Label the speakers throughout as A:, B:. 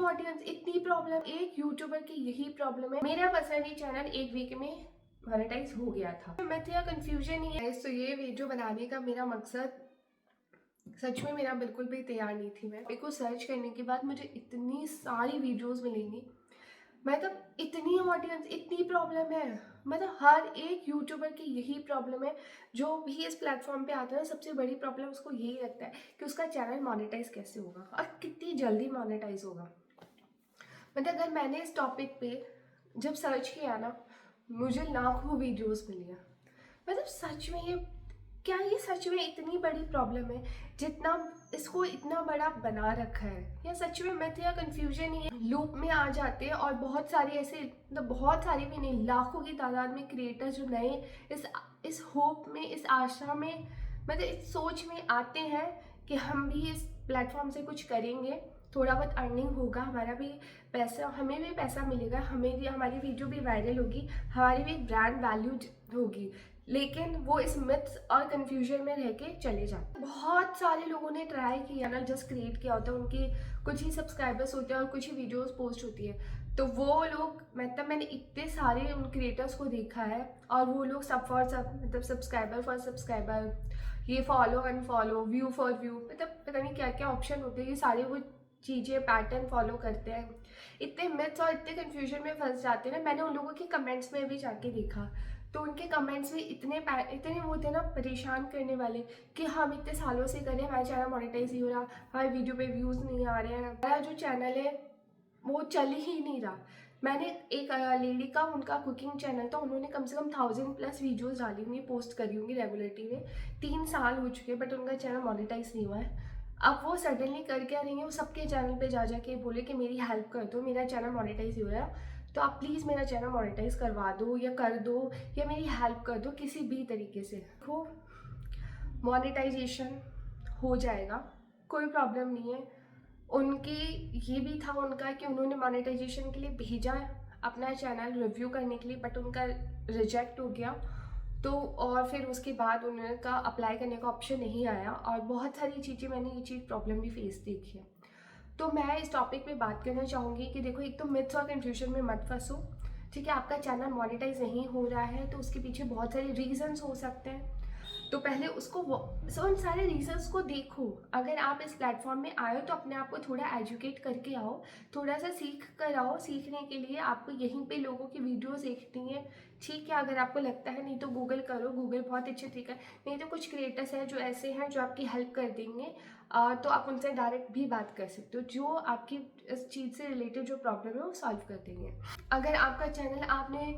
A: Audience, इतनी problem. एक YouTuber की यही प्रॉब्लम है। मेरा पर्सनली चैनल एक वीक में मोनेटाइज हो गया था। मिथ या कंफ्यूजन ही है। तो ये वीडियो बनाने का मेरा मकसद सच में मेरा बिल्कुल भी तैयार नहीं थी। मैं को सर्च करने के बाद मुझे इतनी सारी वीडियोस मिलेंगी, मतलब इतनी ऑडियंस, इतनी प्रॉब्लम है। मतलब हर एक यूट्यूबर की यही प्रॉब्लम है। जो भी इस प्लेटफॉर्म पे आता है, सबसे बड़ी प्रॉब्लम उसको यही लगता है कि उसका चैनल मोनेटाइज कैसे होगा और कितनी जल्दी मोनेटाइज होगा। मतलब अगर मैंने इस टॉपिक पे जब सर्च किया ना, मुझे लाखों वीडियोस मिली हैं। मतलब सच में ये सच में इतनी बड़ी प्रॉब्लम है जितना इसको इतना बड़ा बना रखा है, या सच में मिथ या कंफ्यूजन ही है। लूप में आ जाते हैं और बहुत सारे ऐसे, मतलब बहुत सारे भी नहीं, लाखों की तादाद में क्रिएटर्स जो नए इस होप में, इस आशा में, मतलब इस सोच में आते हैं कि हम भी इस प्लेटफॉर्म से कुछ करेंगे, थोड़ा बहुत अर्निंग होगा, हमारा भी पैसा, हमें भी पैसा मिलेगा, हमें भी, हमारी वीडियो भी वायरल होगी, हमारी भी ब्रांड वैल्यू होगी। लेकिन वो इस मिथ्स और कंफ्यूजन में रह के चले जाते। बहुत सारे लोगों ने ट्राई किया ना, जस्ट क्रिएट किया होता है, उनके कुछ ही सब्सक्राइबर्स होते हैं और कुछ ही वीडियोस पोस्ट होती है, तो वो लोग, मतलब मैंने इतने सारे उन क्रिएटर्स को देखा है, और वो लोग सब फॉर सब, मतलब सब्सक्राइबर फॉर सब्सक्राइबर, ये follow unfollow, view for view, मतलब पता नहीं क्या क्या ऑप्शन होते हैं, ये सारे वो चीज़ें पैटर्न फॉलो करते हैं। इतने मिथ्स और इतने कंफ्यूजन में फंस जाते हैं ना। मैंने उन लोगों के कमेंट्स में भी जाके देखा, तो उनके कमेंट्स में इतने वो थे ना, परेशान करने वाले, कि हम इतने सालों से कर रहे हैं, हमारा चैनल मोनेटाइज नहीं हो रहा, हमारे वीडियो पे व्यूज़ नहीं आ रहे हैं, हमारा जो चैनल है वो चल ही नहीं रहा। मैंने एक लेडी का, उनका कुकिंग चैनल था, उन्होंने कम से कम 1000+ वीडियोस डाली होंगी, पोस्ट करी होंगी रेगुलरिटी में, 3 साल हो चुके हैं, बट उनका चैनल मोनेटाइज नहीं हुआ है। अब वो सडनली कर क्या रही है, वो सबके चैनल पे जा जाके बोले कि मेरी हेल्प कर दो, मेरा चैनल मोनेटाइज हो रहा है, तो आप प्लीज़ मेरा चैनल मोनेटाइज करवा दो, या कर दो, या मेरी हेल्प कर दो किसी भी तरीके से। देखो, मोनेटाइजेशन हो जाएगा, कोई प्रॉब्लम नहीं है। उनकी ये भी था उनका कि उन्होंने मोनेटाइजेशन के लिए भेजा अपना चैनल रिव्यू करने के लिए, बट उनका रिजेक्ट हो गया। तो और फिर उसके बाद उनका अप्लाई करने का ऑप्शन नहीं आया, और बहुत सारी चीज़ें, मैंने ये चीज़ प्रॉब्लम भी फेस देखी है। तो मैं इस टॉपिक पे बात करना चाहूँगी कि देखो, एक तो मिथ्स और कंफ्यूजन में मत फंसो, ठीक है। आपका चैनल मोनेटाइज नहीं हो रहा है तो उसके पीछे बहुत सारे रीजंस हो सकते हैं, तो पहले उसको उन सारे रीजंस को देखो। अगर आप इस प्लेटफॉर्म में आए हो तो अपने आप को थोड़ा एजुकेट करके आओ, थोड़ा सा सीख कर आओ। सीखने के लिए आपको यहीं पे लोगों की वीडियोस देखनी है, ठीक है। अगर आपको लगता है नहीं तो गूगल करो, गूगल बहुत अच्छे तरीका है। नहीं तो कुछ क्रिएटर्स हैं जो ऐसे हैं जो आपकी हेल्प कर देंगे, तो आप उनसे डायरेक्ट भी बात कर सकते हो, जो आपकी इस चीज़ से रिलेटेड जो प्रॉब्लम है वो सॉल्व कर देंगे। अगर आपका चैनल आपने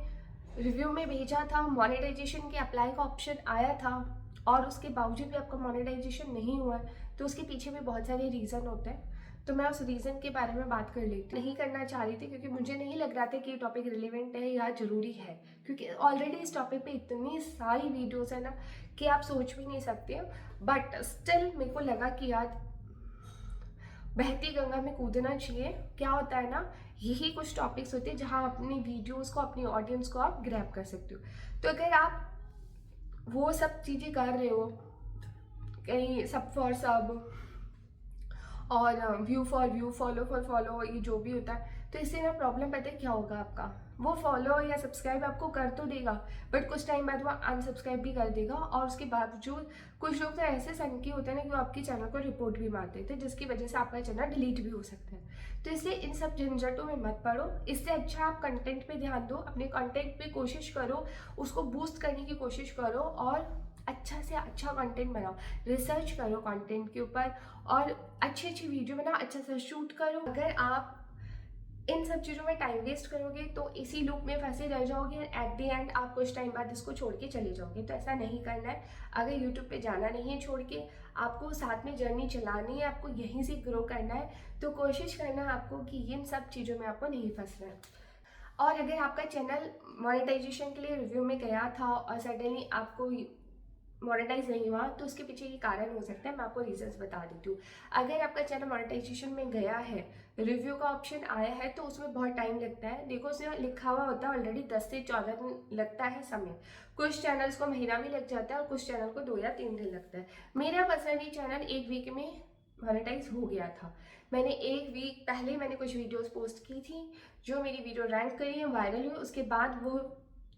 A: रिव्यू में भेजा था, मोनेटाइजेशन के अप्लाई का ऑप्शन आया था, और उसके बावजूद भी आपका मोनेटाइजेशन नहीं हुआ है, तो उसके पीछे भी बहुत सारे रीज़न होते हैं। तो मैं उस रीज़न के बारे में बात कर लेती, नहीं करना चाह रही थी क्योंकि मुझे नहीं लग रहा था कि ये टॉपिक रिलेवेंट है या ज़रूरी है, क्योंकि ऑलरेडी इस टॉपिक पे इतनी सारी वीडियोस है ना कि आप सोच भी नहीं सकते। बट स्टिल मेरे को लगा कि यार, बहती गंगा में कूदना चाहिए। क्या होता है ना, यही कुछ टॉपिक्स होते हैं जहाँ अपनी वीडियोस को, अपनी ऑडियंस को आप ग्रैब कर सकते हो। तो अगर आप वो सब चीज़ें कर रहे हो, कहीं सब फॉर सब और view for view, follow for follow, ये जो भी होता है, तो इससे ना प्रॉब्लम पता है क्या होगा आपका, वो फॉलो या सब्सक्राइब आपको कर तो देगा, बट कुछ टाइम बाद वो अनसब्सक्राइब भी कर देगा। और उसके बावजूद कुछ लोग तो ऐसे सनकी होते हैं ना कि वो आपके चैनल को रिपोर्ट भी मार देते हैं, जिसकी वजह से आपका चैनल डिलीट भी हो सकता है। तो इसलिए इन सब झंझटों में मत पड़ो। इससे अच्छा आप कंटेंट पे ध्यान दो, अपने कंटेंट पे कोशिश करो, उसको बूस्ट करने की कोशिश करो, और अच्छा से अच्छा कंटेंट बनाओ, रिसर्च करो कंटेंट के ऊपर, और अच्छी अच्छी वीडियो बनाओ, अच्छा सा शूट करो। अगर आप इन सब चीज़ों में टाइम वेस्ट करोगे तो इसी लूप में फंसे रह जाओगे, एट द एंड आप कुछ टाइम बाद इसको छोड़ के चले जाओगे। तो ऐसा नहीं करना है। अगर यूट्यूब पे जाना नहीं है छोड़ के, आपको साथ में जर्नी चलानी है, आपको यहीं से ग्रो करना है, तो कोशिश करना है आपको कि इन सब चीज़ों में आपको नहीं फंसना है। और अगर आपका चैनल मोनेटाइजेशन के लिए रिव्यू में गया था और सडनली आपको मोनेटाइज नहीं हुआ, तो उसके पीछे ये कारण हो सकता है। मैं आपको रीजंस बता देती हूँ। अगर आपका चैनल मोनेटाइजेशन में गया है, रिव्यू का ऑप्शन आया है, तो उसमें बहुत टाइम लगता है। देखो, उसमें लिखा हुआ होता है ऑलरेडी 10 से 14 दिन लगता है समय। कुछ चैनल्स को महीना भी लग जाता है और कुछ चैनल को 2 या 3 दिन लगता है। मेरा पर्सनली चैनल एक वीक में मोनेटाइज हो गया था। मैंने 1 वीक पहले मैंने कुछ वीडियोस पोस्ट की थी, जो मेरी वीडियो रैंक करी है, वायरल हुई। उसके बाद वो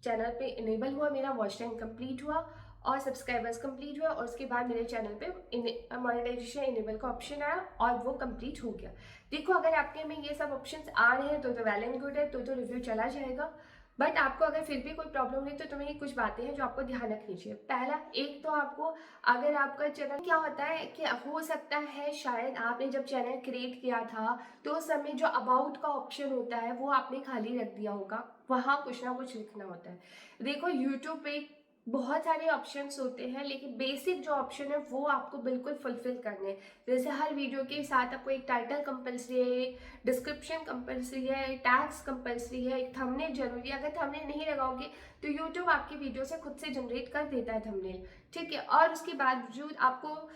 A: चैनल पे इनेबल हुआ, मेरा वॉच टाइम कंप्लीट हुआ और सब्सक्राइबर्स कंप्लीट हुआ, और उसके बाद मेरे चैनल पे मोनेटाइजेशन इनेबल का ऑप्शन आया और वो कंप्लीट हो गया। देखो, अगर आपके में ये सब ऑप्शंस आ रहे हैं तो वेल एंड गुड है, तो रिव्यू चला जाएगा। बट आपको अगर फिर भी कोई प्रॉब्लम है तो तुम्हें कुछ बातें हैं जो आपको ध्यान रखनी चाहिए। पहला, एक तो आपको, अगर आपका चैनल, क्या होता है कि हो सकता है शायद आपने जब चैनल क्रिएट किया था तो उस समय जो अबाउट का ऑप्शन होता है वो आपने खाली रख दिया होगा, वहाँ कुछ ना कुछ लिखना होता है। देखो, यूट्यूब पे बहुत सारे ऑप्शंस होते हैं, लेकिन बेसिक जो ऑप्शन है वो आपको बिल्कुल फुलफिल करने हैं। जैसे हर वीडियो के साथ आपको एक टाइटल कंपलसरी है, डिस्क्रिप्शन कंपलसरी है, टैग्स कंपलसरी है, एक थंबनेल जरूरी है। अगर थंबनेल नहीं लगाओगे तो यूट्यूब आपकी वीडियो से खुद से जनरेट कर देता है थंबनेल, ठीक है। और उसके बावजूद आपको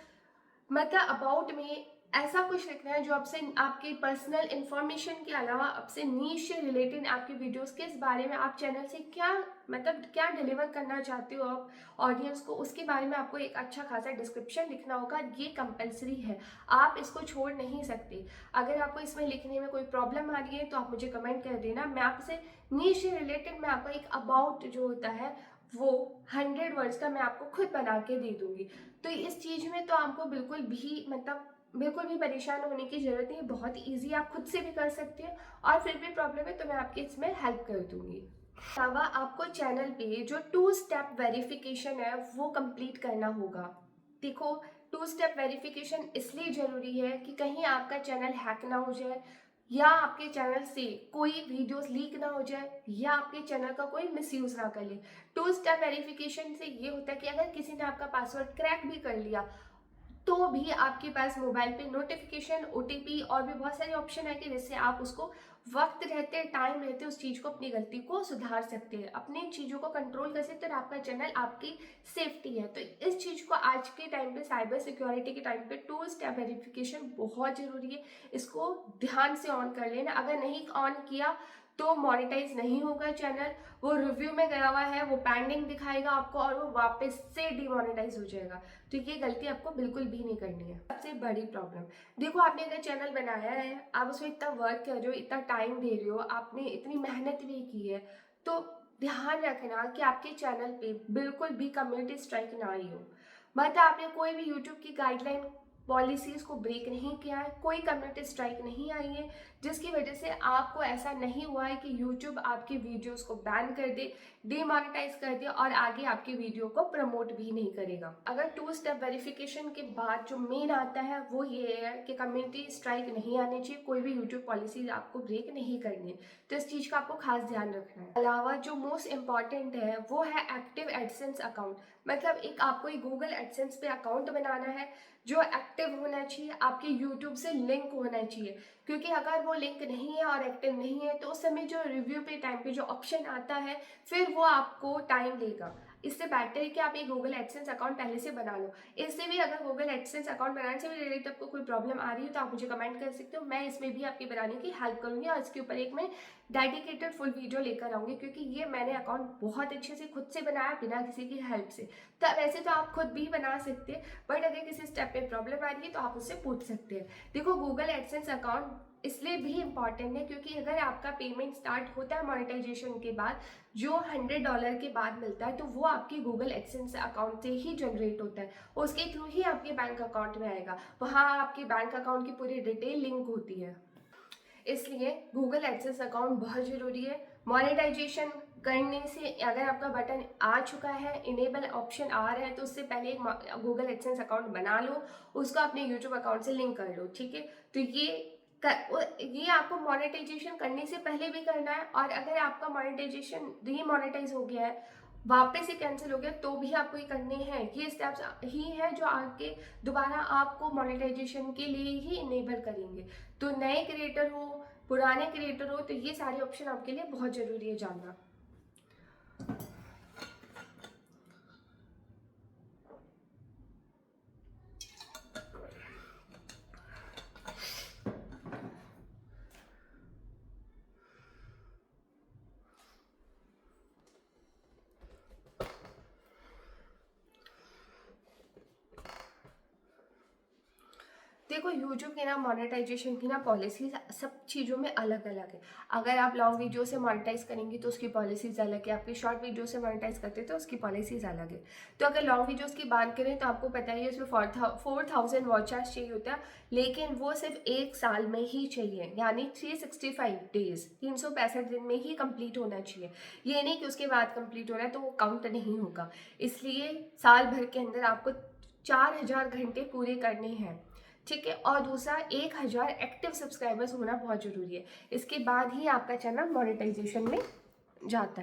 A: मतलब अबाउट में ऐसा कुछ लिखना है जो आपसे, आपके पर्सनल इंफॉर्मेशन के अलावा आपसे नीश से रिलेटेड, आपकी वीडियोस के इस बारे में, आप चैनल से क्या मतलब क्या डिलीवर करना चाहते हो आप ऑडियंस को, उसके बारे में आपको एक अच्छा खासा डिस्क्रिप्शन लिखना होगा। ये कंपलसरी है, आप इसको छोड़ नहीं सकते। अगर आपको इसमें लिखने में कोई प्रॉब्लम आ रही है तो आप मुझे कमेंट कर देना, मैं आपसे नीश से रिलेटेड मैं आपको एक अबाउट जो होता है वो 100 वर्ड्स का मैं आपको खुद बना के दे दूंगी। तो इस चीज़ में तो आपको बिल्कुल भी मतलब बिल्कुल भी परेशान होने की ज़रूरत नहीं है, बहुत ईजी, आप खुद से भी कर सकते हो। और फिर भी प्रॉब्लम है तो मैं आपकी इसमें हेल्प कर दूंगी। अलावा आपको चैनल पे जो 2 स्टेप वेरिफिकेशन है वो कंप्लीट करना होगा। देखो, 2 स्टेप वेरिफिकेशन इसलिए ज़रूरी है कि कहीं आपका चैनल हैक ना हो जाए, या आपके चैनल से कोई वीडियोस लीक ना हो जाए, या आपके चैनल का कोई मिसयूज ना कर ले। 2 स्टेप वेरिफिकेशन से ये होता है कि अगर किसी ने आपका पासवर्ड क्रैक भी कर लिया तो भी आपके पास मोबाइल पे नोटिफिकेशन, ओटीपी और भी बहुत सारे ऑप्शन है कि जिससे आप उसको वक्त रहते, टाइम रहते उस चीज़ को, अपनी गलती को सुधार सकते हैं, अपनी चीज़ों को कंट्रोल कर सकते हैं, और आपका चैनल आपकी सेफ्टी है। तो इस चीज़ को आज के टाइम पे, साइबर सिक्योरिटी के टाइम पे 2 स्टेप वेरिफिकेशन बहुत ज़रूरी है। इसको ध्यान से ऑन कर लेना, अगर नहीं ऑन किया तो मोनेटाइज नहीं होगा चैनल, वो रिव्यू में गया हुआ है, वो पेंडिंग दिखाएगा आपको, और वो वापस से डिमोनेटाइज हो जाएगा। तो ये गलती आपको बिल्कुल भी नहीं करनी है। सबसे बड़ी प्रॉब्लम, देखो, आपने अगर चैनल बनाया है, आप उसमें इतना वर्क कर रहे हो, इतना टाइम दे रहे हो, आपने इतनी मेहनत भी की है, तो ध्यान रखना कि आपके चैनल पे बिल्कुल भी कम्युनिटी स्ट्राइक ना आई हो। मतलब आपने कोई भी यूट्यूब की गाइडलाइन पॉलिसीज को ब्रेक नहीं किया है, कोई कम्युनिटी स्ट्राइक नहीं आई है जिसकी वजह से आपको ऐसा नहीं हुआ है कि यूट्यूब आपकी वीडियोस को बैन कर दे, डीमोनेटाइज कर दे और आगे आपकी वीडियो को प्रमोट भी नहीं करेगा। अगर 2 स्टेप वेरिफिकेशन के बाद जो मेन आता है वो ये है कि कम्युनिटी स्ट्राइक नहीं आनी चाहिए, कोई भी यूट्यूब पॉलिसीज आपको ब्रेक नहीं करनी है, तो इस चीज़ का आपको खास ध्यान रखना है। अलावा जो मोस्ट इंपॉर्टेंट है वो है एक्टिव एडसेंस अकाउंट। मतलब एक आपको एक गूगल एडसेंस पे अकाउंट बनाना है जो एक्टिव होना चाहिए, आपके यूट्यूब से लिंक होना चाहिए, क्योंकि अगर वो लिंक नहीं है और एक्टिव नहीं है तो उस समय जो रिव्यू पे टाइम पे जो ऑप्शन आता है फिर वो आपको टाइम लेगा। इससे बेटर है कि आप एक गूगल एडसेंस अकाउंट पहले से बना लो। इससे भी अगर गूगल एडसेंस अकाउंट बनाने से भी रिलेटेड आपको कोई प्रॉब्लम आ रही है तो आप मुझे कमेंट कर सकते हो, मैं इसमें भी आपकी बनाने की हेल्प करूंगी और इसके ऊपर एक मैं डेडिकेटेड फुल वीडियो लेकर आऊंगी, क्योंकि ये मैंने अकाउंट बहुत अच्छे से खुद से बनाया बिना किसी की हेल्प से। तो वैसे तो आप खुद भी बना सकते हैं, बट अगर किसी स्टेप पे प्रॉब्लम आ रही है तो आप उससे पूछ सकते हैं। देखो, गूगल एडसेंस अकाउंट इसलिए भी इम्पॉर्टेंट है क्योंकि अगर आपका पेमेंट स्टार्ट होता है मोनेटाइजेशन के बाद, जो $100 के बाद मिलता है तो वो आपकी गूगल एडसेंस अकाउंट से ही जनरेट होता है, उसके थ्रू ही आपके बैंक अकाउंट में आएगा, वहाँ आपके बैंक अकाउंट की पूरी डिटेल लिंक होती है। इसलिए गूगल एडसेंस अकाउंट बहुत ज़रूरी है। मोनेटाइजेशन करने से अगर आपका बटन आ चुका है, इनेबल ऑप्शन आ रहा है, तो उससे पहले एक गूगल एडसेंस अकाउंट बना लो, उसको अपने यूट्यूब अकाउंट से लिंक कर लो, ठीक है। तो ये आपको मोनेटाइजेशन करने से पहले भी करना है, और अगर आपका मोनेटाइजेशन डीमोनेटाइज हो गया है, वापस से कैंसिल हो गया, तो भी आपको ये करने हैं। ये स्टेप्स ही है जो आगे दोबारा आपको मोनेटाइजेशन के लिए ही इनेबल करेंगे। तो नए क्रिएटर हो, पुराने क्रिएटर हो, तो ये सारे ऑप्शन आपके लिए बहुत ज़रूरी है जानना। देखो यूट्यूब की ना मोनेटाइजेशन की ना पॉलिसी सब चीज़ों में अलग अलग है। अगर आप लॉन्ग वीडियो से मोनेटाइज करेंगे तो उसकी पॉलिसीज़ अलग है, आपके शॉर्ट वीडियो से मोनेटाइज करते हैं तो उसकी पॉलिसीज़ अलग है। तो अगर लॉन्ग वीडियोस की बात करें तो आपको पता ही है उसमें 4000 वॉच आवर्स चाहिए होता है, लेकिन वो सिर्फ 1 साल में ही चाहिए, यानी 365 डेज 365 दिन में ही कंप्लीट होना चाहिए। ये नहीं कि उसके बाद कंप्लीट हो रहा है तो वो काउंट नहीं होगा। इसलिए साल भर के अंदर आपको 4000 घंटे पूरे करने हैं, ठीक है। और दूसरा 1000 एक्टिव सब्सक्राइबर्स होना बहुत ज़रूरी है। इसके बाद ही आपका चैनल मोनेटाइजेशन में जाता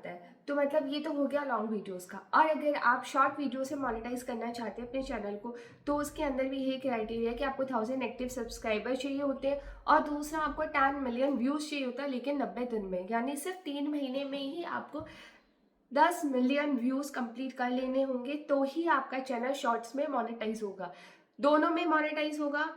A: है। तो मतलब ये तो हो गया लॉन्ग वीडियोस का। और अगर आप शॉर्ट वीडियो से मोनेटाइज करना चाहते हैं अपने चैनल को, तो उसके अंदर भी यही क्राइटेरिया है कि आपको 1000 एक्टिव सब्सक्राइबर चाहिए होते हैं, और दूसरा आपको 10 मिलियन व्यूज़ चाहिए होता है, लेकिन 90 दिन में, यानी सिर्फ 3 महीने में ही आपको 10 मिलियन व्यूज़ कंप्लीट कर लेने होंगे, तो ही आपका चैनल शॉर्ट्स में मोनेटाइज होगा। दोनों में मोनेटाइज होगा,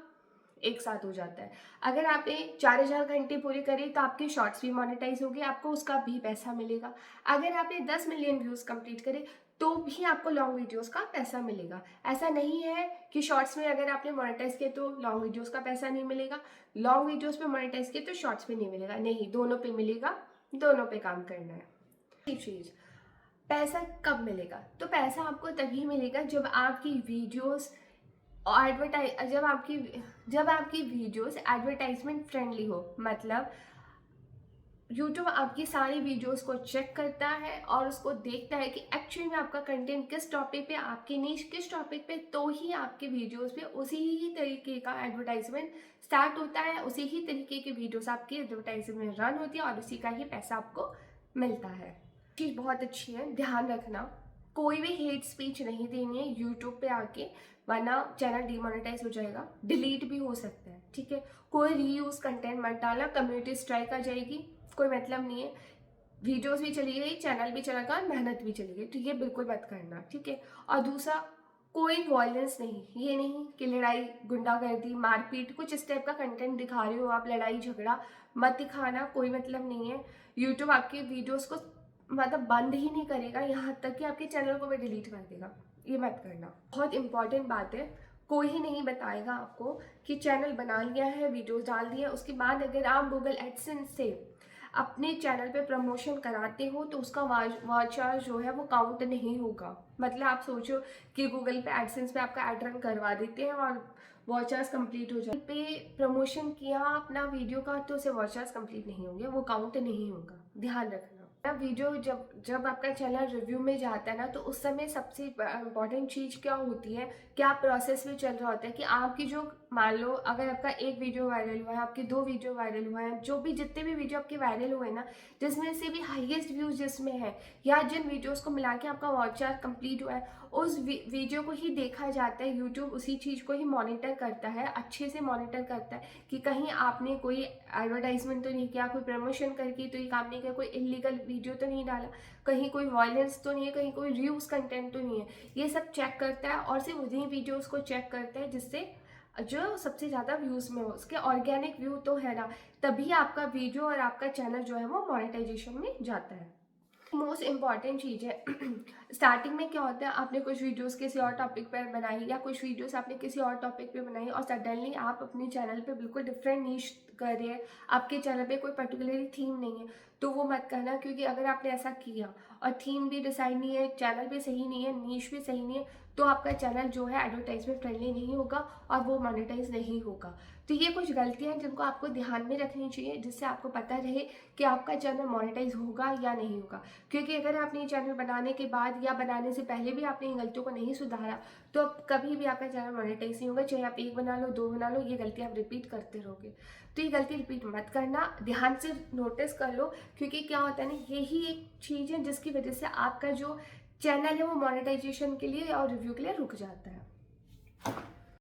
A: एक साथ हो जाता है। अगर आपने 4000 घंटे पूरे करे तो आपके शॉर्ट्स भी मोनेटाइज होंगे, आपको उसका भी पैसा मिलेगा। अगर आपने 10 मिलियन व्यूज़ कंप्लीट करे तो भी आपको लॉन्ग वीडियोस का पैसा मिलेगा। ऐसा नहीं है कि शॉर्ट्स में अगर आपने मोनेटाइज किया तो लॉन्ग वीडियोस का पैसा नहीं मिलेगा, लॉन्ग वीडियोस पे मोनेटाइज किया तो शॉर्ट्स पे नहीं मिलेगा। नहीं, दोनों पे मिलेगा, दोनों पे काम करना है। चीज़ पैसा कब मिलेगा? तो पैसा आपको तभी मिलेगा जब आपकी वीडियोस जब आपकी वीडियोस एडवर्टाइजमेंट फ्रेंडली हो। मतलब यूट्यूब आपकी सारी वीडियोस को चेक करता है और उसको देखता है कि एक्चुअली में आपका कंटेंट किस टॉपिक पे, आपकी नीश किस टॉपिक पे, तो ही आपके वीडियोस पे उसी ही तरीके का एडवर्टाइजमेंट स्टार्ट होता है, उसी ही तरीके की वीडियोस आपकी एडवर्टाइजमेंट रन होती है और उसी का ही पैसा आपको मिलता है। चीज़ बहुत अच्छी है, ध्यान रखना, कोई भी हेट स्पीच नहीं देनी है यूट्यूब पे आके, वरना चैनल डिमोनेटाइज हो जाएगा, डिलीट भी हो सकता है, ठीक है। कोई रीयूज कंटेंट मत डालना, कम्युनिटी स्ट्राइक आ जाएगी, कोई मतलब नहीं है। वीडियोस भी चली गई, चैनल भी चला गया और मेहनत भी चली गई, तो ये बिल्कुल मत करना, ठीक है। और दूसरा, कोई वॉयलेंस नहीं, ये नहीं कि लड़ाई, गुंडागर्दी, मारपीट, कुछ इस टाइप का कंटेंट दिखा रहे हो आप, लड़ाई झगड़ा मत दिखाना, कोई मतलब नहीं है। यूट्यूब आपके वीडियोस को मतलब बंद ही नहीं करेगा, यहाँ तक कि आपके चैनल को भी डिलीट कर देगा, ये मत करना। बहुत इंपॉर्टेंट बात है, कोई ही नहीं बताएगा आपको कि चैनल बना लिया है, वीडियोस डाल दिया, उसके बाद अगर आप गूगल एडसेंस से अपने चैनल पे प्रमोशन कराते हो तो उसका वॉच आवर्स जो है वो काउंट नहीं होगा। मतलब आप सोचो कि गूगल पे एडसेंस पे आपका एड रन करवा देते हैं और वॉच आवर्स कंप्लीट हो जाए, पे प्रमोशन किया अपना वीडियो का तो उसे वॉच आवर्स कंप्लीट नहीं होंगे, वो काउंट नहीं होगा, ध्यान रखना। वीडियो जब आपका चैनल रिव्यू में जाता है ना, तो उस समय सबसे इम्पॉर्टेंट चीज़ क्या होती है, क्या प्रोसेस में चल रहा होता है कि आपकी जो, मान लो अगर आपका एक वीडियो वायरल हुआ है, आपके 2 वीडियो वायरल हुआ है, जो भी जितने भी वीडियो आपके वायरल हुए ना, जिसमें से भी हाईएस्ट व्यूज जिसमें है, या जिन वीडियोस को मिला के आपका वॉच आवर कंप्लीट हुआ है, उस वीडियो को ही देखा जाता है। यूट्यूब उसी चीज़ को ही मॉनिटर करता है, अच्छे से मॉनिटर करता है कि कहीं आपने कोई एडवर्टाइजमेंट तो नहीं किया, कोई प्रमोशन करके तो ये काम नहीं किया, कोई इलीगल वीडियो तो नहीं डाला, कहीं कोई वायलेंस तो नहीं है, कहीं कोई रीयूज कंटेंट तो नहीं है। ये सब चेक करता है और सिर्फ उन्हीं वीडियोस को चेक करता है जिससे जो सबसे ज़्यादा व्यूज़ में हो, उसके ऑर्गेनिक व्यू तो है ना, तभी आपका वीडियो और आपका चैनल जो है वो मोनेटाइजेशन में जाता है। मोस्ट इम्पॉर्टेंट चीज़ है स्टार्टिंग में क्या होता है, आपने कुछ वीडियोस किसी और टॉपिक पर बनाई या कुछ वीडियोस आपने किसी और टॉपिक पे बनाई और सडनली आप अपने चैनल पे बिल्कुल डिफरेंट नीश कर रहे हैं, आपके चैनल पे कोई पर्टिकुलरली थीम नहीं है, तो वो मत करना। क्योंकि अगर आपने ऐसा किया और थीम भी डिसाइड नहीं है, चैनल भी सही नहीं है, नीश भी सही नहीं है, तो आपका चैनल जो है एडवर्टाइजमेंट फ्रेंडली नहीं होगा और वो मोनेटाइज नहीं होगा। तो ये कुछ गलतियाँ हैं जिनको आपको ध्यान में रखनी चाहिए, जिससे आपको पता रहे कि आपका चैनल मोनेटाइज होगा या नहीं होगा। क्योंकि अगर आपने चैनल बनाने के बाद या बनाने से पहले भी आपने इन गलतियों को नहीं सुधारा, तो अब कभी भी आपका चैनल मोनेटाइज नहीं होगा, चाहे आप 1 बना लो, 2 बना लो, ये गलती आप रिपीट करते रहोगे। तो ये गलती रिपीट मत करना, ध्यान से नोटिस कर लो। क्योंकि क्या होता है ना, यही एक चीज़ है जिसकी वजह से आपका जो चैनल है वो मोनेटाइजेशन के लिए और रिव्यू के लिए रुक जाता है।